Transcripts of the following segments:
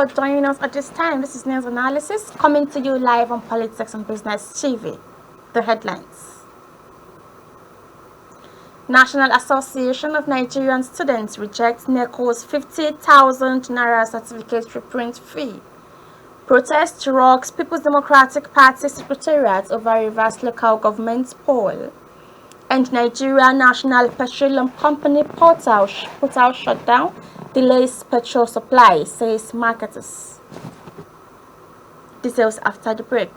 for joining us at this time. This is News Analysis coming to you live on Politics and Business TV. The headlines. National Association of Nigerian Students rejects NECO's 50,000 Naira certificate reprint fee. Protest rocks People's Democratic Party Secretariat over Rivers local government poll. And Nigeria National Petroleum Company portal shutdown delays petrol supply, says marketers. Details after the break.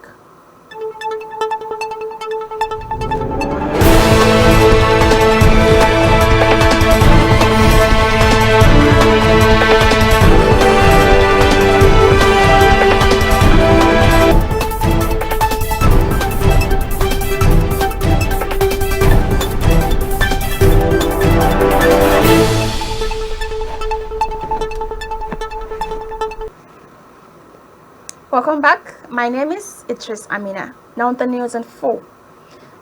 Welcome back. My name is Idris Amina. Now the news in full.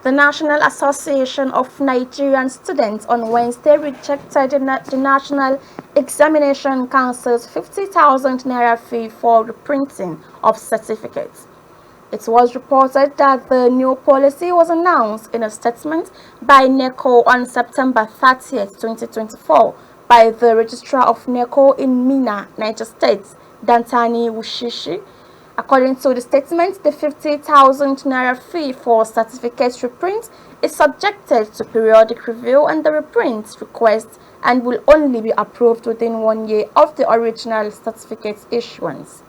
The National Association of Nigerian Students on Wednesday rejected the National Examination Council's 50,000 Naira fee for reprinting of certificates. It was reported that the new policy was announced in a statement by NECO on September 30th, 2024 by the Registrar of NECO in Minna, Niger State, Dantani Wushishi. According to the statement, the 50,000 Naira fee for certificate reprint is subjected to periodic review and the reprint request and will only be approved within 1 year of the original certificate issuance.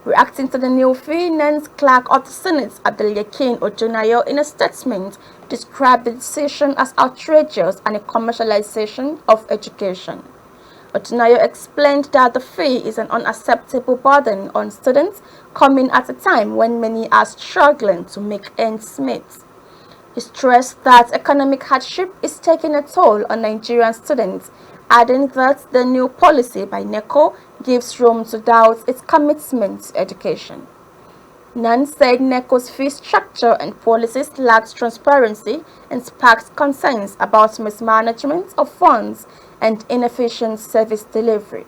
Reacting to the new fee, Nance Clerk of the Senate, Abdel-Yakin Ojonayo, in a statement, described the decision as outrageous and a commercialization of education. Ojonayo explained that the fee is an unacceptable burden on students, coming at a time when many are struggling to make ends meet. He stressed that economic hardship is taking a toll on Nigerian students, adding that the new policy by NECO gives room to doubt its commitment to education. Nan said NECO's fee structure and policies lacked transparency and sparked concerns about mismanagement of funds and inefficient service delivery.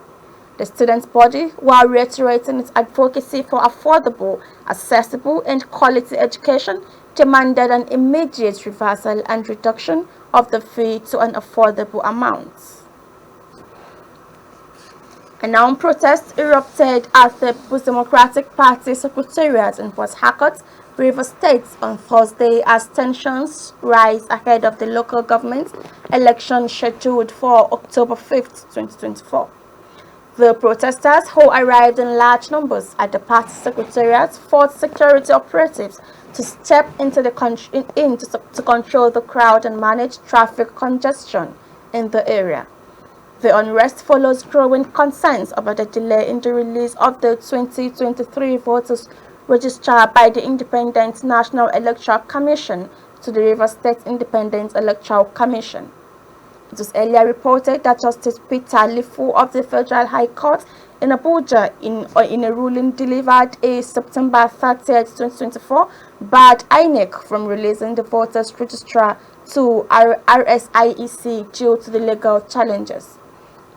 The students' body, while reiterating its advocacy for affordable, accessible, and quality education, demanded an immediate reversal and reduction of the fee to an affordable amount. An armed protest erupted at the People's Democratic Party Secretariat in Port Harcourt, Rivers State on Thursday as tensions rise ahead of the local government election scheduled for October 5th, 2024. The protesters, who arrived in large numbers at the party secretariat, forced security operatives to step into the to control the crowd and manage traffic congestion in the area. The unrest follows growing concerns about the delay in the release of the 2023 voters register by the Independent National Electoral Commission to the Rivers State Independent Electoral Commission. It was earlier reported that Justice Peter Lifu of the Federal High Court in Abuja, in a ruling delivered a September 30th, 2024, barred INEC from releasing the voters register to RSIEC due to the legal challenges.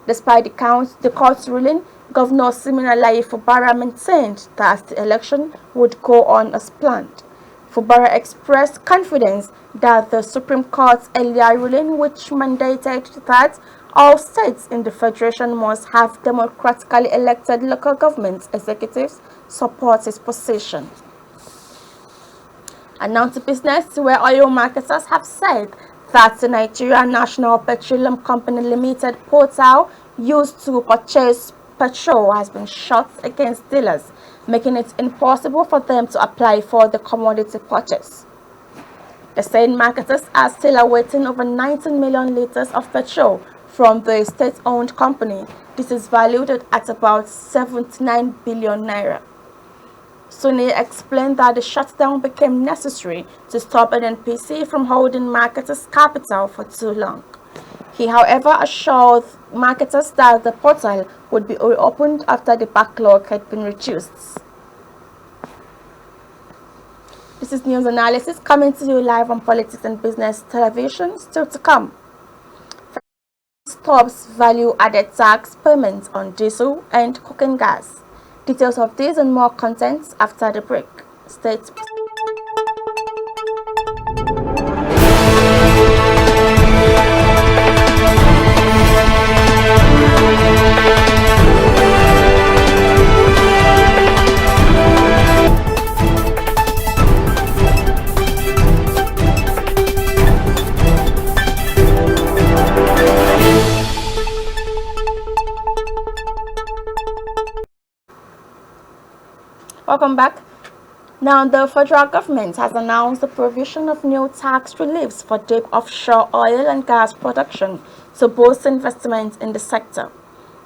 Despite the court's ruling, Governor Siminalayi Fubara maintained that the election would go on as planned. Fubara expressed confidence that the Supreme Court's earlier ruling, which mandated that all states in the Federation must have democratically elected local government executives, supports his position. And now to business, where oil marketers have said that the Nigeria National Petroleum Company Limited portal used to purchase petrol has been shut against dealers, making it impossible for them to apply for the commodity purchase. The same marketers are still awaiting over 19 million liters of petrol from the state-owned company. This is valued at about 79 billion naira. Suni explained that the shutdown became necessary to stop NNPC from holding marketers' capital for too long. He, however, assured marketers that the portal would be reopened after the backlog had been reduced. This is news analysis coming to you live on Politics and Business Television. Still to come. stops value-added tax payments on diesel and cooking gas. Details of this and more contents after the break. Stay tuned. Welcome back. Now, the federal government has announced the provision of new tax reliefs for deep offshore oil and gas production to boost investment in the sector.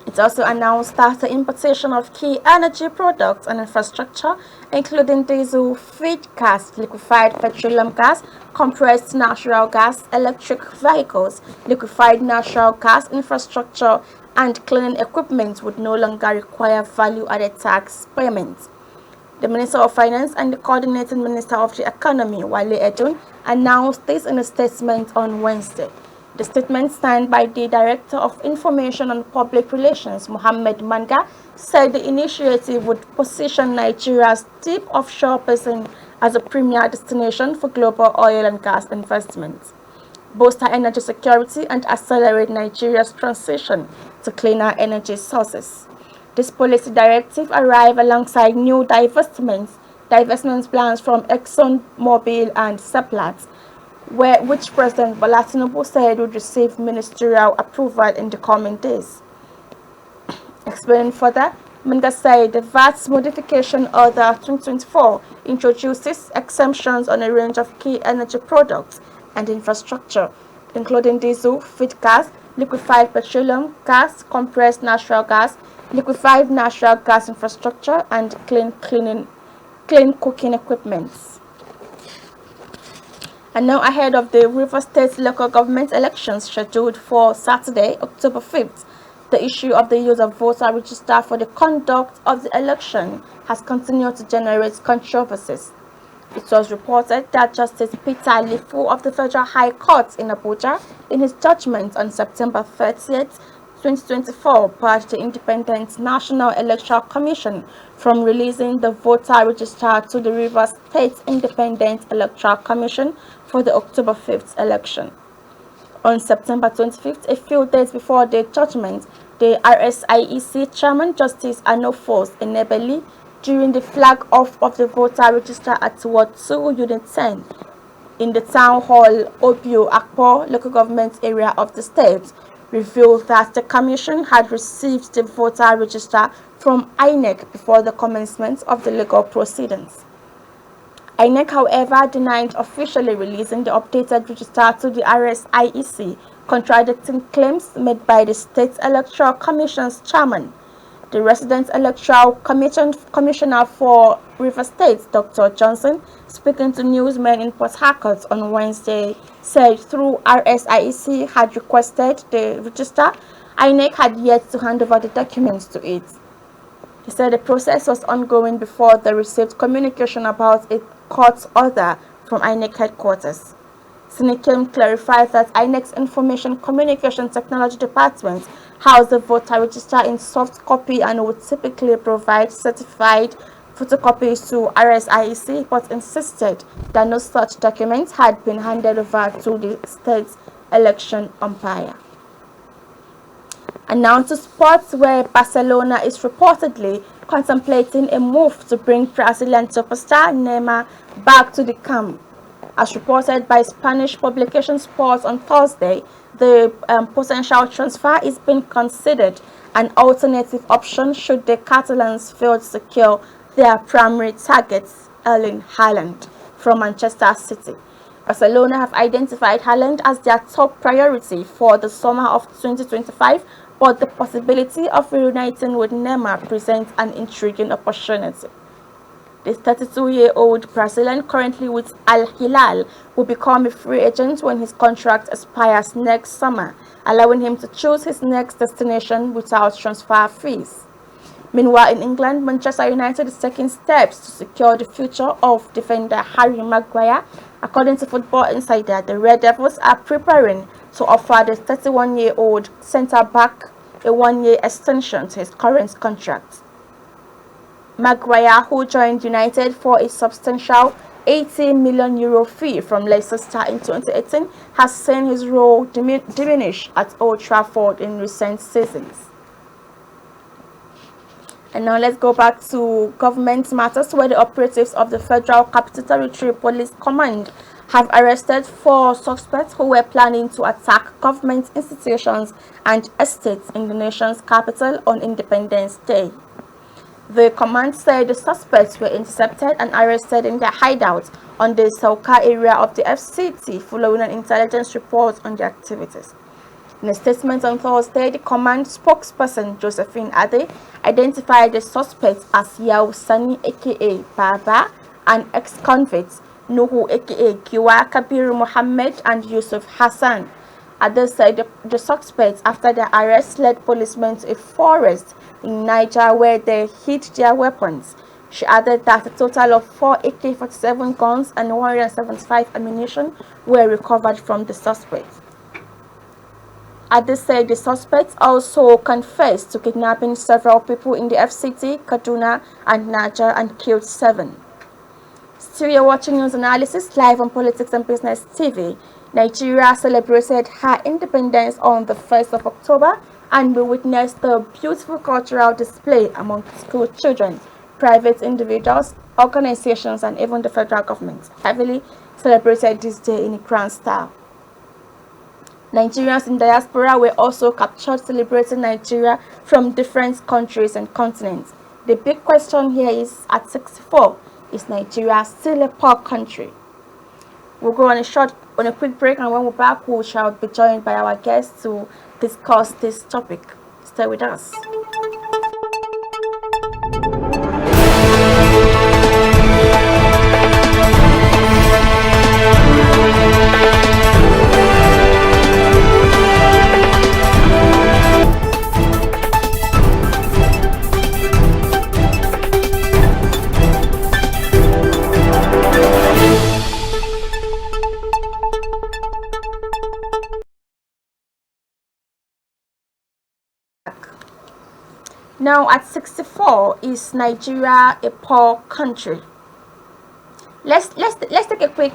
It also announced that the importation of key energy products and infrastructure, including diesel, feed gas, liquefied petroleum gas, compressed natural gas, electric vehicles, liquefied natural gas infrastructure, and cleaning equipment would no longer require value-added tax payments. The Minister of Finance and the Coordinating Minister of the Economy, Wale Edun, announced this in a statement on Wednesday. The statement, signed by the Director of Information and Public Relations, Mohammed Manga, said the initiative would position Nigeria's deep offshore basin as a premier destination for global oil and gas investments, boost our energy security, and accelerate Nigeria's transition to cleaner energy sources. This policy directive arrived alongside new divestment plans from ExxonMobil and Seplat, which President Bola Tinubu said would receive ministerial approval in the coming days. Explaining further, Menga said the VAT Modification Order 2024 introduces exemptions on a range of key energy products and infrastructure, including diesel, feed gas, liquefied petroleum gas, compressed natural gas, liquefied natural gas infrastructure, and clean cooking equipment. And now, ahead of the Rivers State local government elections scheduled for Saturday, October 5th, the issue of the use of voter register for the conduct of the election has continued to generate controversies. It was reported that Justice Peter Lifu of the Federal High Court in Abuja, in his judgment on September 30th, 2024, barred the Independent National Electoral Commission from releasing the voter register to the Rivers State Independent Electoral Commission for the October 5th election. On September 25th, a few days before the judgment, the RSIEC Chairman Justice Anofos Enebeli, during the flag off of the voter register at Ward 2, Unit 10, in the Town Hall Obio Akpo local government area of the state, revealed that the Commission had received the voter register from INEC before the commencement of the legal proceedings. INEC, however, denied officially releasing the updated register to the RSIEC, contradicting claims made by the State Electoral Commission's chairman. The Resident Electoral Commissioner for River State, Dr. Johnson, speaking to newsmen in Port Harcourt on Wednesday, said through RSIEC had requested the register, INEC had yet to hand over the documents to it. He said the process was ongoing before they received communication about a court order from INEC headquarters. Sinikim clarified that INEC's Information Communication Technology Department housed the voter register in soft copy and would typically provide certified photocopies to RSIEC, but insisted that no such documents had been handed over to the state's election umpire. And now to sports, where Barcelona is reportedly contemplating a move to bring Brazilian superstar Neymar back to the camp. As reported by Spanish publication Sports on Thursday, the potential transfer is being considered an alternative option should the Catalans fail to secure their primary target, Erling Haaland, from Manchester City. Barcelona have identified Haaland as their top priority for the summer of 2025, but the possibility of reuniting with Neymar presents an intriguing opportunity. The 32-year-old Brazilian, currently with Al Hilal, will become a free agent when his contract expires next summer, allowing him to choose his next destination without transfer fees. Meanwhile, in England, Manchester United is taking steps to secure the future of defender Harry Maguire. According to Football Insider, the Red Devils are preparing to offer the 31-year-old centre-back a one-year extension to his current contract. Maguire, who joined United for a substantial €80 million fee from Leicester in 2018, has seen his role diminish at Old Trafford in recent seasons. And now let's go back to government matters, where the operatives of the Federal Capital Territory Police Command have arrested 4 suspects who were planning to attack government institutions and estates in the nation's capital on Independence Day. The command said the suspects were intercepted and arrested in their hideout on the Sauka area of the FCT following an intelligence report on their activities. In a statement on Thursday, the command spokesperson Josephine Ade identified the suspects as Yao Sani aka Baba and ex-convicts Nuhu aka Giwa Kabir Mohammed and Yusuf Hassan. Ade said the suspects, after their arrest, led policemen to a forest in Niger where they hid their weapons. She added that a total of 4 AK-47 guns and 175 ammunition were recovered from the suspects. Ade said the suspects also confessed to kidnapping several people in the FCT, Kaduna and Niger and killed 7. Still, you're watching news analysis live on Politics and Business TV. Nigeria celebrated her independence on the 1st of October, and we witnessed a beautiful cultural display among school children, private individuals, organizations, and even the federal government heavily celebrated this day in a grand style. Nigerians in diaspora were also captured celebrating Nigeria from different countries and continents. The big question here is, at 64, is Nigeria still a poor country? We'll go on a quick break, and when we're back, we shall be joined by our guests to discuss this topic. Stay with us. Now, at 64, is Nigeria a poor country? Let's take a quick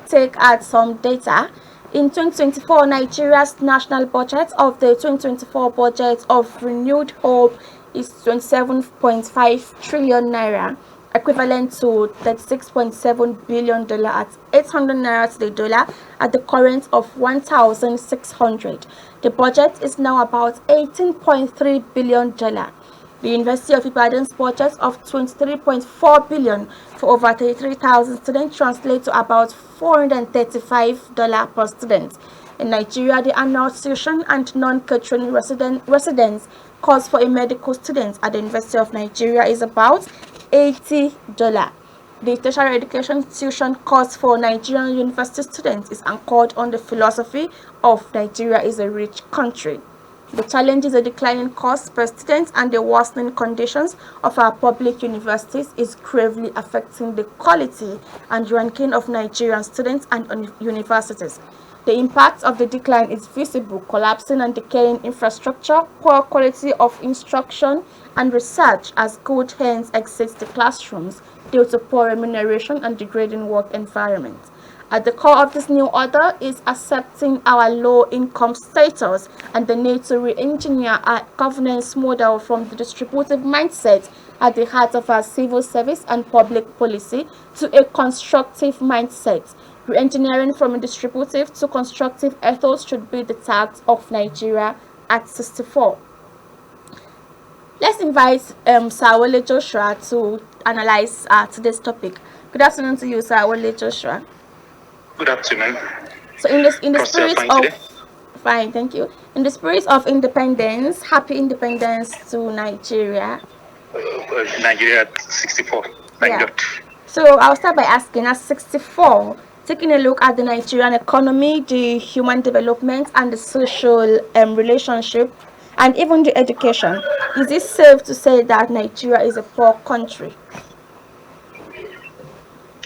take at some data. In 2024, Nigeria's national budget of the 2024 budget of renewed hope is 27.5 trillion naira, equivalent to $36.7 billion at 800 naira to the dollar at the current of 1,600. The budget is now about $18.3 billion. The University of Ibadan's budget of $23.4 billion for over 33,000 students translates to about $435 per student. In Nigeria, the annual tuition and non-catering residence cost for a medical student at the University of Nigeria is about $80. The tertiary education tuition cost for Nigerian university students is anchored on the philosophy of Nigeria is a rich country. The challenge is a declining cost per student, and the worsening conditions of our public universities is gravely affecting the quality and ranking of Nigerian students and universities. The impact of the decline is visible: collapsing and decaying infrastructure, poor quality of instruction and research as good hands exit the classrooms due to poor remuneration and degrading work environment. At the core of this new order is accepting our low-income status and the need to re-engineer our governance model from the distributive mindset at the heart of our civil service and public policy to a constructive mindset. Re-engineering from a distributive to constructive ethos should be the task of Nigeria at 64. Let's invite Sir Wole Joshua to analyze today's topic. Good afternoon to you, Sir Wole Joshua. Good afternoon. So in the spirit of fine, thank you. In the spirit of independence, happy independence to Nigeria. Nigeria at 64. Thank God. So I'll start by asking, at 64, taking a look at the Nigerian economy, the human development, and the social relationship, and even the education, is it safe to say that Nigeria is a poor country?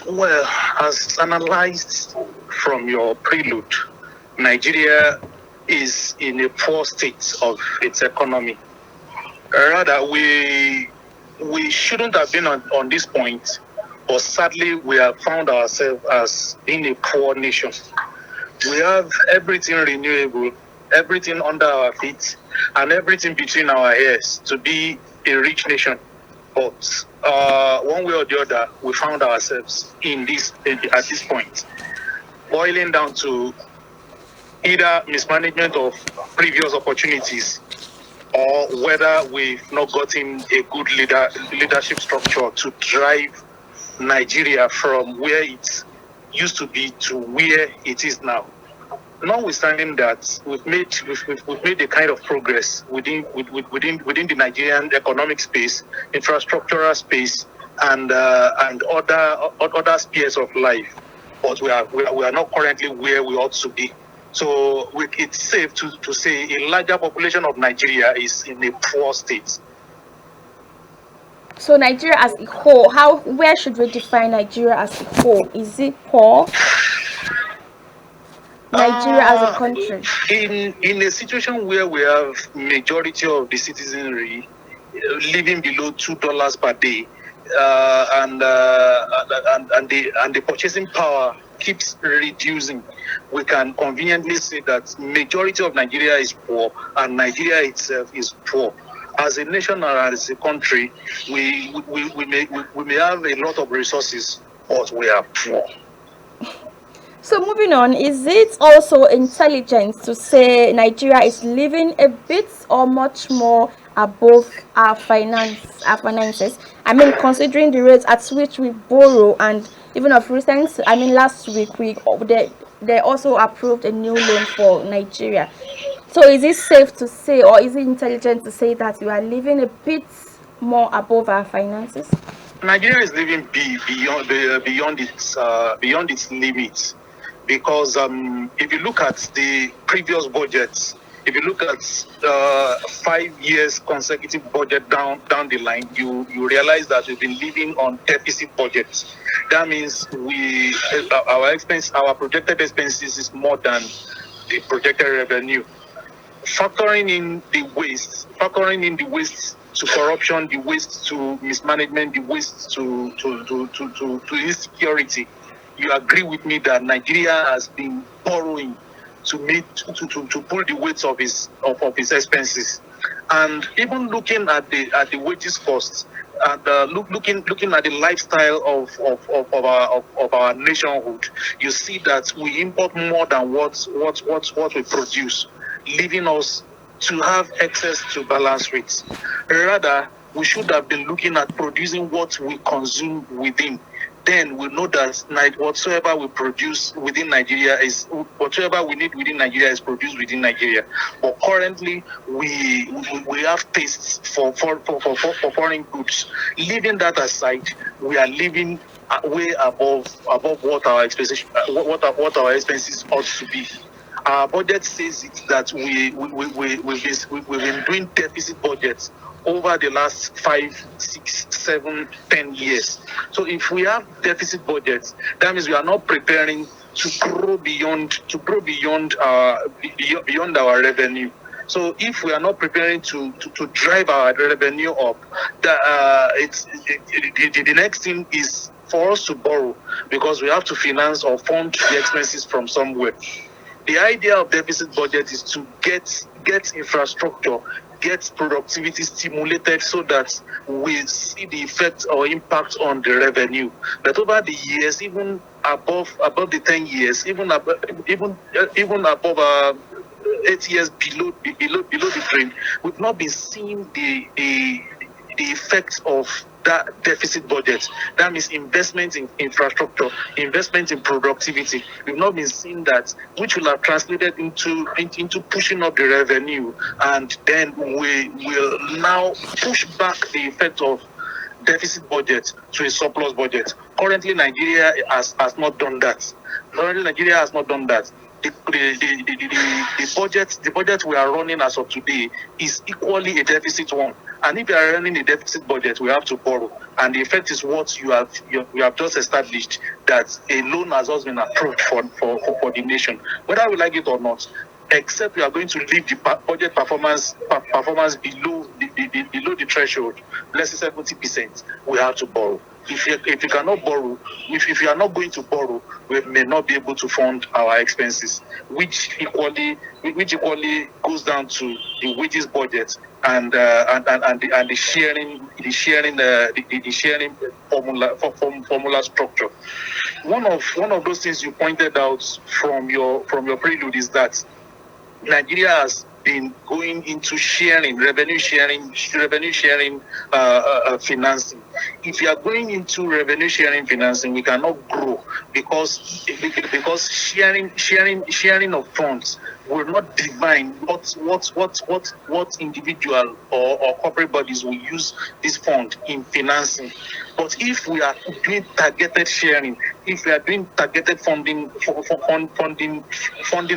Well, as analyzed from your prelude, Nigeria is in a poor state of its economy. Rather, we shouldn't have been on this point, but sadly, we have found ourselves as being a poor nation. We have everything renewable, everything under our feet, and everything between our ears to be a rich nation. But one way or the other, we found ourselves at this point, boiling down to either mismanagement of previous opportunities or whether we've not gotten a good leadership structure to drive Nigeria from where it used to be to where it is now. Notwithstanding that, we've made a kind of progress within the Nigerian economic space, infrastructural space, and other spheres of life, but we are not currently where we ought to be. So it's safe to say a larger population of Nigeria is in a poor state. So Nigeria as a whole, where should we define Nigeria as a whole? Is it poor? Nigeria as a country. In a situation where we have majority of the citizenry living below $2 per day, and the purchasing power keeps reducing, we can conveniently say that majority of Nigeria is poor and Nigeria itself is poor. As a nation or as a country, we may have a lot of resources, but we are poor. So moving on, is it also intelligent to say Nigeria is living a bit or much more above our finances? I mean, considering the rates at which we borrow, and even of recent, I mean, last week they also approved a new loan for Nigeria. So is it safe to say, or is it intelligent to say that we are living a bit more above our finances? Nigeria is living beyond its limits, because if you look at the previous budgets, if you look at 5 years consecutive budget down the line, you realize that we've been living on deficit budgets. That means our projected expenses is more than the projected revenue. Factoring in the waste to corruption, the waste to mismanagement, the waste to insecurity, you agree with me that Nigeria has been borrowing to pull the weight of his expenses. And even looking at the wages costs, and looking at the lifestyle of our nationhood, you see that we import more than what we produce, leaving us to have excess to balance rates. Rather, we should have been looking at producing what we consume within. Then we know that whatsoever we produce within Nigeria is whatever we need within Nigeria is produced within Nigeria. But currently, we have tastes for foreign goods. Leaving that aside, we are living way above what our expenses ought to be. Our budget says it that we've been doing deficit budgets over the last 5, 6, 7, 10 years. So if we have deficit budgets, that means we are not preparing to grow beyond our revenue. So if we are not preparing to drive our revenue up, the next thing is for us to borrow, because we have to finance or fund the expenses from somewhere. The idea of deficit budget is to get infrastructure, get productivity stimulated so that we see the effect or impact on the revenue. But over the years, even above the 10 years, even above 8 years below the trend, we've not been seeing the effect of that deficit budget. That means investment in infrastructure, investment in productivity. We've not been seeing that, which will have translated into pushing up the revenue, and then we will now push back the effect of deficit budget to a surplus budget. Currently, Nigeria has not done that. The budget we are running as of today is equally a deficit one, And if you are running a deficit budget, we have to borrow. And the effect is what you have just established, that a loan has also been approved for the nation, whether we like it or not. Except we are going to leave the budget performance below the threshold, less than 70%, we have to borrow. If you cannot borrow, if you are not going to borrow, we may not be able to fund our expenses, which equally goes down to the wages budget and the sharing formula structure. One of those things you pointed out from your prelude is that Nigeria has been going into revenue sharing financing. If you are going into revenue sharing financing, we cannot grow because sharing of funds will not define what individual or corporate bodies will use this fund in financing. But if we are doing targeted sharing, if we are doing targeted funding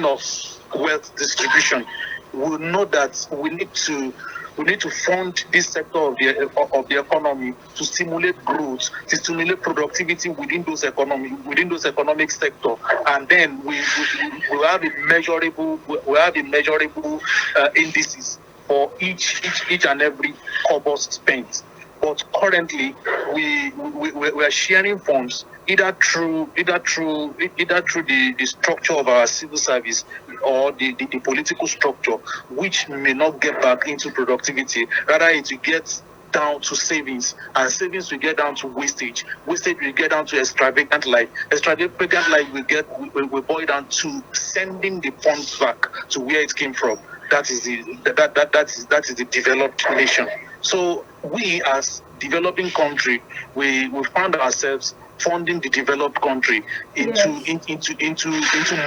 of wealth distribution, we know that we need to fund this sector of the economy to stimulate growth, to stimulate productivity within those economic sector, and then we have a measurable indices for each and every kobo spent. But currently, we are sharing funds either through the structure of our civil service or the political structure, which may not get back into productivity. Rather, it will get down to savings, and savings will get down to wastage. Wastage will get down to extravagant life. Extravagant life will boil down to sending the funds back to where it came from. That is the developed nation. So we, as developing country, we found ourselves funding the developed country into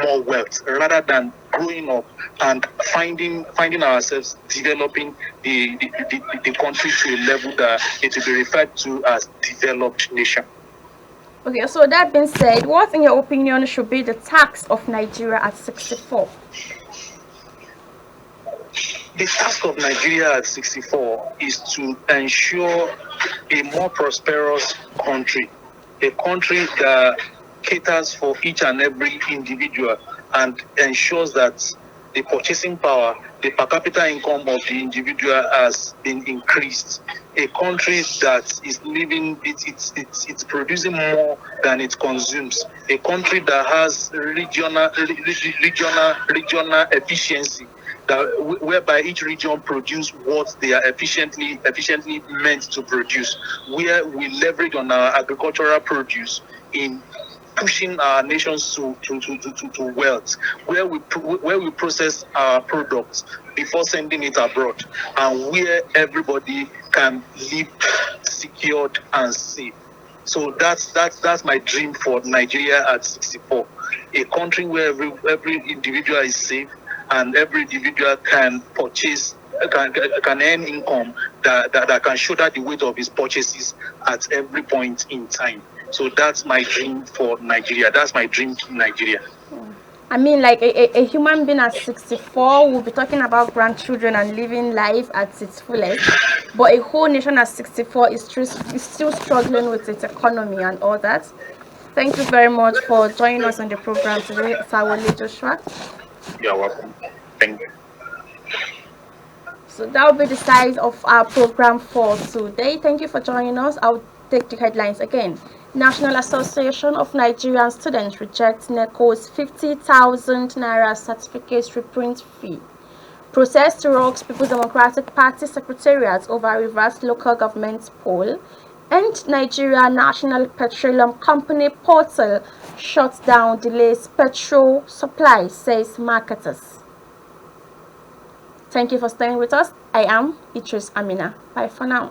more wealth, rather than growing up and finding ourselves developing the country to a level that it will be referred to as developed nation. Okay, so that being said, what in your opinion should be the tax of Nigeria at 64? The task of Nigeria at 64 is to ensure a more prosperous country, a country that caters for each and every individual and ensures that the purchasing power, the per capita income of the individual has been increased. A country that is living, it's producing more than it consumes. A country that has regional efficiency, that whereby each region produce what they are efficiently meant to produce, where we leverage on our agricultural produce in pushing our nations to wealth, where we process our products before sending it abroad, and where everybody can live secured and safe. So that's my dream for Nigeria at 64. A country where every individual is safe, and every individual can purchase, can earn income that can shoulder the weight of his purchases at every point in time. So that's my dream for Nigeria. That's my dream to Nigeria. I mean, like a human being at 64 will be talking about grandchildren and living life at its fullest, but a whole nation at 64 is still struggling with its economy and all that. Thank you very much for joining us on the program today, Sawole Joshua. You're welcome. Thank you. So that will be the size of our program for today. Thank you for joining us. I'll take the headlines again. National Association of Nigerian Students rejects NECO's 50,000 naira certificate reprint fee. Protest rocks People's Democratic Party Secretariat over reverse local government poll. And Nigeria National Petroleum Company portal shuts down, delays petrol supply, says marketers. Thank you for staying with us. I am Idris Amina. Bye for now.